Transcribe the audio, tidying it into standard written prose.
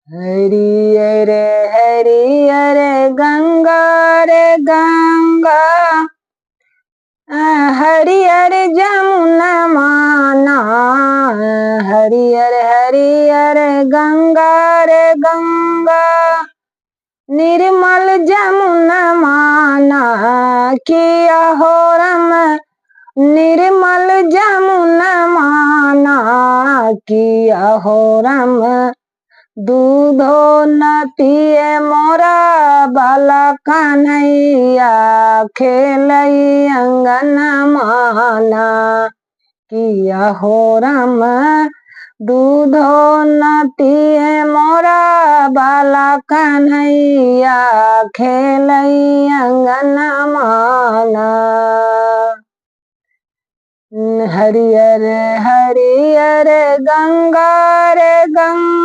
हरियर हरियर गंगा रे गंगा, हरियर जमुना माना। हरियर हरियर गंगा रे गंगा, निर्मल जमुना माना। किया हो रम निर्मल जमुना माना, किया हो रम। दूधो न पिए मोरा बाला कन्हैया, खेलई अंगन माना। किया हो राम, दूधो न पिए मोरा बाला कन्हैया, खेलई अंगन माना। हरियर हरियर गंगा रे गंगा,